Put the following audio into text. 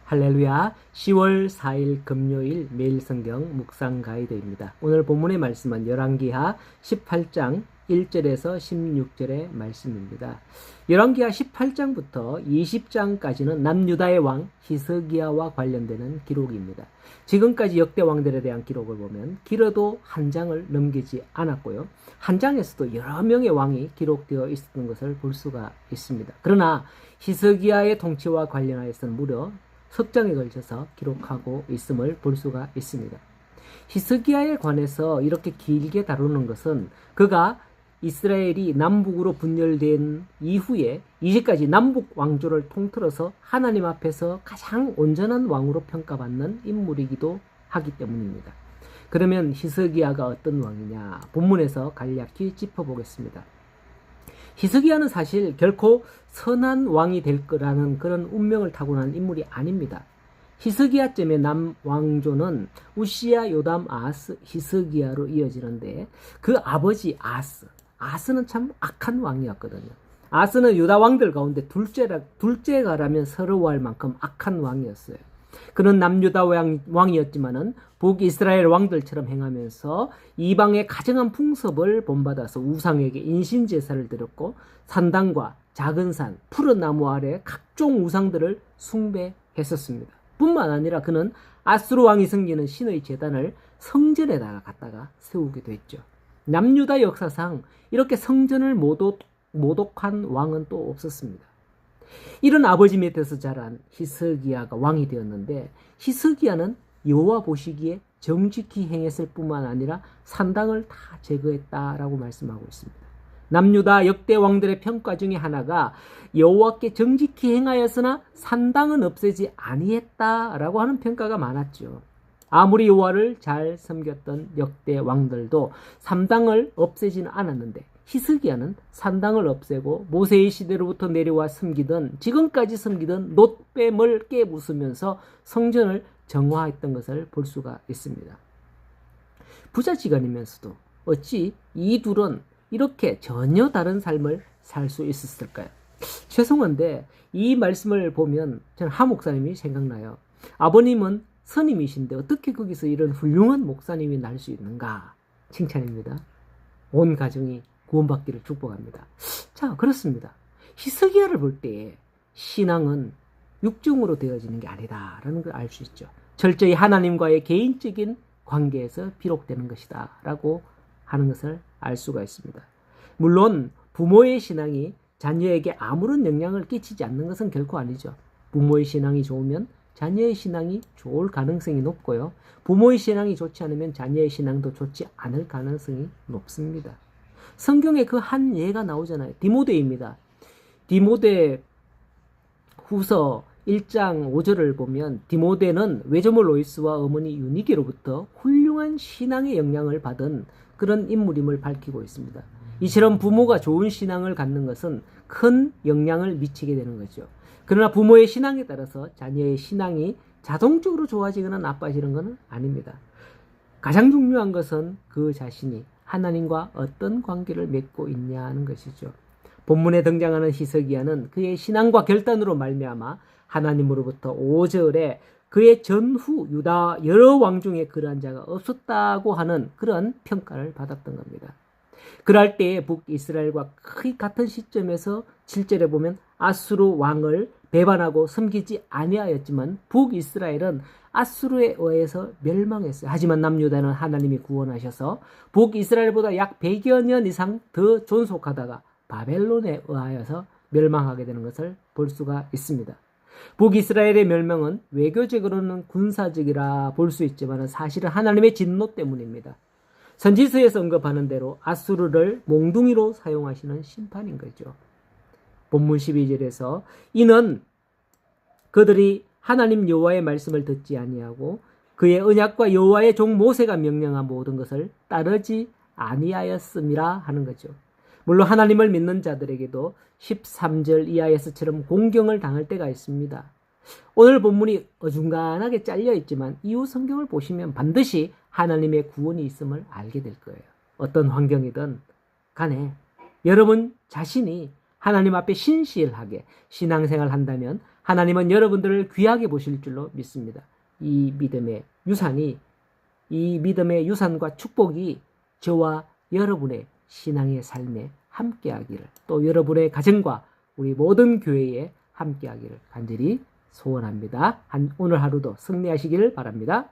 할렐루야. 10월 4일 금요일 매일 성경 묵상 가이드입니다. 오늘 본문의 말씀은 열왕기하 18장 1절에서 16절의 말씀입니다. 열왕기하 18장부터 20장까지는 남유다의 왕 히스기야와 관련되는 기록입니다. 지금까지 역대 왕들에 대한 기록을 보면 길어도 한 장을 넘기지 않았고요. 한 장에서도 여러 명의 왕이 기록되어 있었던 것을 볼 수가 있습니다. 그러나 히스기야의 통치와 관련하여서는 무려 석 장에 걸쳐서 기록하고 있음을 볼 수가 있습니다. 히스기야에 관해서 이렇게 길게 다루는 것은 그가 이스라엘이 남북으로 분열된 이후에 이제까지 남북 왕조를 통틀어서 하나님 앞에서 가장 온전한 왕으로 평가받는 인물이기도 하기 때문입니다. 그러면 히스기야가 어떤 왕이냐? 본문에서 간략히 짚어보겠습니다. 히스기야는 사실 결코 선한 왕이 될 거라는 그런 운명을 타고난 인물이 아닙니다. 히스기야쯤의 남왕조는 우시야, 요담, 아하스, 히스기야로 이어지는데 그 아버지 아하스는 참 악한 왕이었거든요. 아하스는 유다 왕들 가운데 둘째가라면 서러워할 만큼 악한 왕이었어요. 그는 남유다 왕이었지만은 북이스라엘 왕들처럼 행하면서 이방의 가증한 풍습을 본받아서 우상에게 인신제사를 드렸고 산당과 작은 산, 푸른 나무 아래 각종 우상들을 숭배했었습니다. 뿐만 아니라 그는 아수르 왕이 섬기는 신의 제단을 성전에다가 갖다가 세우기도 했죠. 남유다 역사상 이렇게 성전을 모독한 왕은 또 없었습니다. 이런 아버지 밑에서 자란 히스기야가 왕이 되었는데 히스기야는 여호와 보시기에 정직히 행했을 뿐만 아니라 산당을 다 제거했다라고 말씀하고 있습니다. 남유다 역대 왕들의 평가 중에 하나가 여호와께 정직히 행하였으나 산당은 없애지 아니했다라고 하는 평가가 많았죠. 아무리 여호와를 잘 섬겼던 역대 왕들도 산당을 없애지는 않았는데 히스기야는 산당을 없애고 모세의 시대로부터 내려와 지금까지 섬기던 놋뱀을 깨부수면서 성전을 정화했던 것을 볼 수가 있습니다. 부자지간이면서도 어찌 이 둘은 이렇게 전혀 다른 삶을 살 수 있었을까요? 죄송한데 이 말씀을 보면 저는 하 목사님이 생각나요. 아버님은 선임이신데 어떻게 거기서 이런 훌륭한 목사님이 날 수 있는가? 칭찬입니다. 온 가정이 구원받기를 축복합니다. 자, 그렇습니다. 히스기야를 볼 때 신앙은 육중으로 되어지는 게 아니다라는 걸 알 수 있죠. 철저히 하나님과의 개인적인 관계에서 비록되는 것이다 라고 하는 것을 알 수가 있습니다. 물론 부모의 신앙이 자녀에게 아무런 영향을 끼치지 않는 것은 결코 아니죠. 부모의 신앙이 좋으면 자녀의 신앙이 좋을 가능성이 높고요. 부모의 신앙이 좋지 않으면 자녀의 신앙도 좋지 않을 가능성이 높습니다. 성경에 그 한 예가 나오잖아요. 디모데입니다. 디모데 후서 1장 5절을 보면 디모데는 외조모 로이스와 어머니 유니게로부터 훌륭한 신앙의 영향을 받은 그런 인물임을 밝히고 있습니다. 이처럼 부모가 좋은 신앙을 갖는 것은 큰 영향을 미치게 되는 거죠. 그러나 부모의 신앙에 따라서 자녀의 신앙이 자동적으로 좋아지거나 나빠지는 것은 아닙니다. 가장 중요한 것은 그 자신이 하나님과 어떤 관계를 맺고 있냐는 것이죠. 본문에 등장하는 히스기야는 그의 신앙과 결단으로 말미암아 하나님으로부터 5절에 그의 전후 유다 여러 왕 중에 그러한 자가 없었다고 하는 그런 평가를 받았던 겁니다. 그럴 때에 북이스라엘과 거의 같은 시점에서 7절에 보면 아수르 왕을 배반하고 섬기지 아니하였지만 북이스라엘은 아수르에 의해서 멸망했어요. 하지만 남유다는 하나님이 구원하셔서 북이스라엘보다 약 100여 년 이상 더 존속하다가 바벨론에 의하여서 멸망하게 되는 것을 볼 수가 있습니다. 북이스라엘의 멸망은 외교적으로는 군사적이라 볼 수 있지만 사실은 하나님의 진노 때문입니다. 선지서에서 언급하는 대로 아수르를 몽둥이로 사용하시는 심판인 거죠. 본문 12절에서 이는 그들이 하나님 여호와의 말씀을 듣지 아니하고 그의 언약과 여호와의 종 모세가 명령한 모든 것을 따르지 아니하였음이라 하는 거죠. 물론 하나님을 믿는 자들에게도 13절 이하에서처럼 공경을 당할 때가 있습니다. 오늘 본문이 어중간하게 잘려 있지만 이후 성경을 보시면 반드시 하나님의 구원이 있음을 알게 될 거예요. 어떤 환경이든 간에 여러분 자신이 하나님 앞에 신실하게 신앙생활 한다면 하나님은 여러분들을 귀하게 보실 줄로 믿습니다. 이 믿음의 유산과 축복이 저와 여러분의 신앙의 삶에 함께하기를, 또 여러분의 가정과 우리 모든 교회에 함께하기를 간절히 소원합니다. 오늘 하루도 승리하시기를 바랍니다.